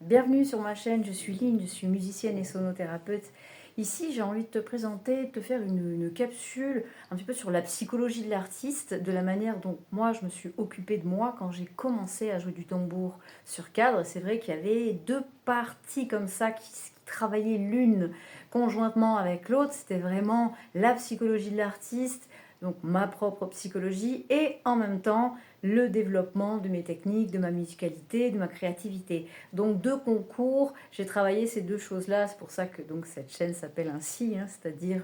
Bienvenue sur ma chaîne, je suis Lynn, je suis musicienne et sonothérapeute. Ici, j'ai envie de te présenter, de te faire une capsule un petit peu sur la psychologie de l'artiste, de la manière dont moi je me suis occupée de moi quand j'ai commencé à jouer du tambour sur cadre. C'est vrai qu'il y avait deux parties comme ça qui travaillaient l'une conjointement avec l'autre. C'était vraiment la psychologie de l'artiste, donc ma propre psychologie, et en même temps le développement de mes techniques, de ma musicalité, de ma créativité. Donc deux concours, j'ai travaillé ces deux choses-là, c'est pour ça que donc, cette chaîne s'appelle ainsi, hein, c'est-à-dire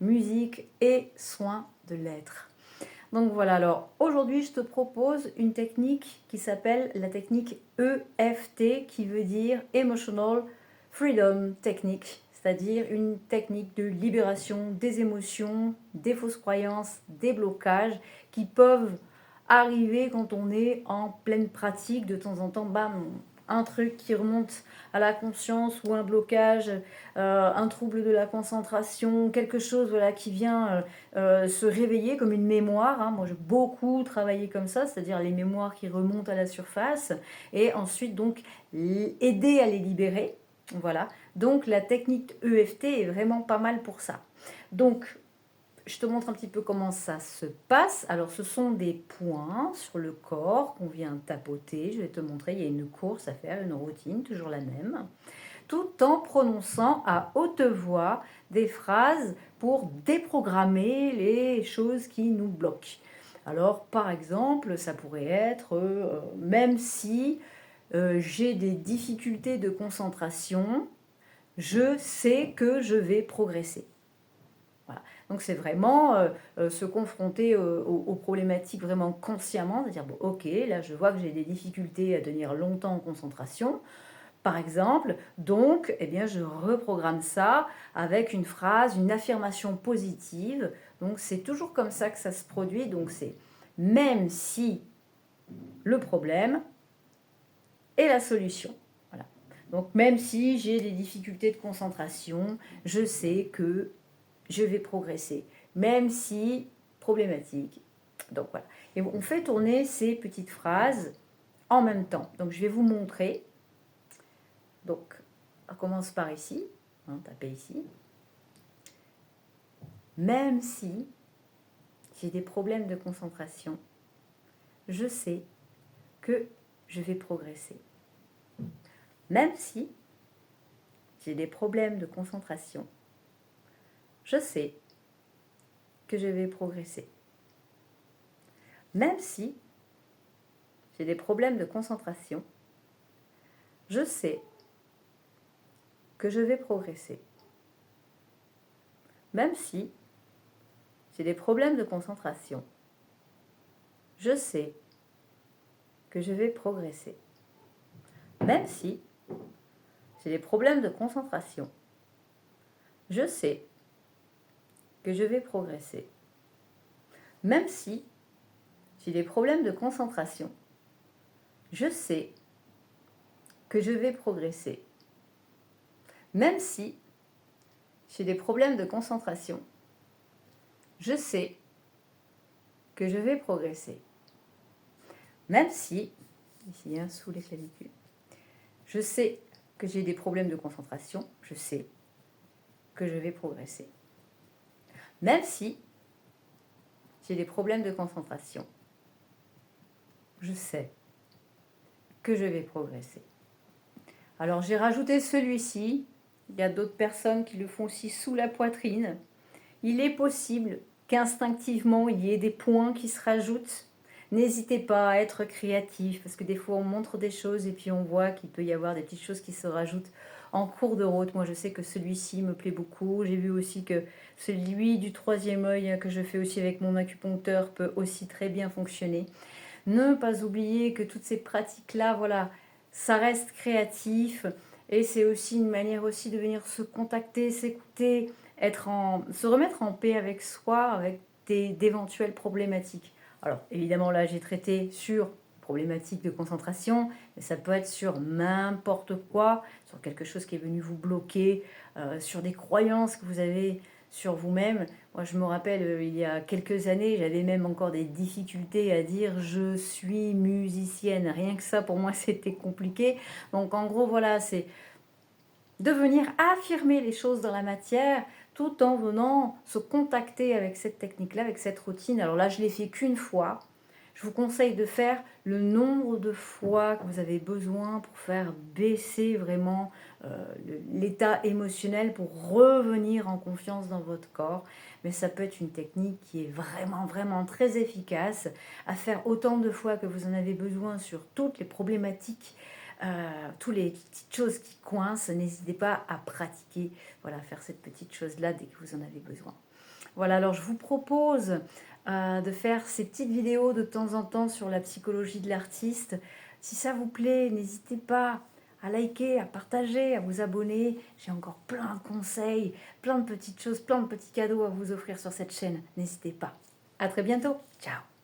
musique et soin de l'être. Donc voilà, alors aujourd'hui je te propose une technique qui s'appelle la technique EFT, qui veut dire Emotional Freedom Technique, c'est-à-dire une technique de libération des émotions, des fausses croyances, des blocages qui peuvent arriver quand on est en pleine pratique. De temps en temps, bam, un truc qui remonte à la conscience ou un blocage, un trouble de la concentration, quelque chose voilà, qui vient se réveiller comme une mémoire. Hein. Moi, j'ai beaucoup travaillé comme ça, c'est-à-dire les mémoires qui remontent à la surface et ensuite donc aider à les libérer. Voilà. Donc la technique EFT est vraiment pas mal pour ça. Donc je te montre un petit peu comment ça se passe. Alors, ce sont des points sur le corps qu'on vient tapoter. Je vais te montrer, il y a une course à faire, une routine, toujours la même, tout en prononçant à haute voix des phrases pour déprogrammer les choses qui nous bloquent. Alors, par exemple, ça pourrait être même si j'ai des difficultés de concentration, je sais que je vais progresser. Voilà. Donc c'est vraiment se confronter aux problématiques vraiment consciemment, c'est-à-dire bon, ok, là je vois que j'ai des difficultés à tenir longtemps en concentration, par exemple, donc eh bien, je reprogramme ça avec une phrase, une affirmation positive. Donc c'est toujours comme ça que ça se produit, donc c'est même si le problème est la solution. Voilà. Donc même si j'ai des difficultés de concentration, je sais que je vais progresser, même si problématique. Donc voilà. Et on fait tourner ces petites phrases en même temps. Donc je vais vous montrer. Donc on commence par ici. Hein, tapez ici. Même si j'ai des problèmes de concentration, je sais que je vais progresser. Même si j'ai des problèmes de concentration, je sais que je vais progresser. Même si j'ai des problèmes de concentration, je sais que je vais progresser. Même si j'ai des problèmes de concentration, je sais que je vais progresser. Même si j'ai des problèmes de concentration, je sais que je vais progresser. Même si j'ai des problèmes de concentration, je sais que je vais progresser. Même si j'ai des problèmes de concentration, je sais que je vais progresser. Même si, ici hein, sous les clavicules, je sais que j'ai des problèmes de concentration, je sais que je vais progresser. Même si j'ai des problèmes de concentration, je sais que je vais progresser. Alors j'ai rajouté celui-ci, il y a d'autres personnes qui le font aussi sous la poitrine. Il est possible qu'instinctivement il y ait des points qui se rajoutent. N'hésitez pas à être créatif, parce que des fois on montre des choses et puis on voit qu'il peut y avoir des petites choses qui se rajoutent en cours de route. Moi je sais que celui-ci me plaît beaucoup. J'ai vu aussi que celui du troisième œil que je fais aussi avec mon acupuncteur peut aussi très bien fonctionner. Ne pas oublier que toutes ces pratiques-là, voilà, ça reste créatif et c'est aussi une manière aussi de venir se contacter, s'écouter, se remettre en paix avec soi, avec d'éventuelles problématiques. Alors évidemment là j'ai traité sur problématiques de concentration, mais ça peut être sur n'importe quoi, sur quelque chose qui est venu vous bloquer, sur des croyances que vous avez sur vous-même. Moi, je me rappelle, il y a quelques années, j'avais même encore des difficultés à dire je suis musicienne. Rien que ça, pour moi, c'était compliqué. Donc, en gros, voilà, c'est de venir affirmer les choses dans la matière tout en venant se contacter avec cette technique-là, avec cette routine. Alors là, je l'ai fait qu'une fois. Je vous conseille de faire le nombre de fois que vous avez besoin pour faire baisser vraiment l'état émotionnel, pour revenir en confiance dans votre corps. Mais ça peut être une technique qui est vraiment, vraiment très efficace à faire autant de fois que vous en avez besoin sur toutes les problématiques, toutes les petites choses qui coincent. N'hésitez pas à pratiquer, voilà, faire cette petite chose-là dès que vous en avez besoin. Voilà, alors je vous propose de faire ces petites vidéos de temps en temps sur la psychologie de l'artiste. Si ça vous plaît, n'hésitez pas à liker, à partager, à vous abonner. J'ai encore plein de conseils, plein de petites choses, plein de petits cadeaux à vous offrir sur cette chaîne. N'hésitez pas. À très bientôt. Ciao.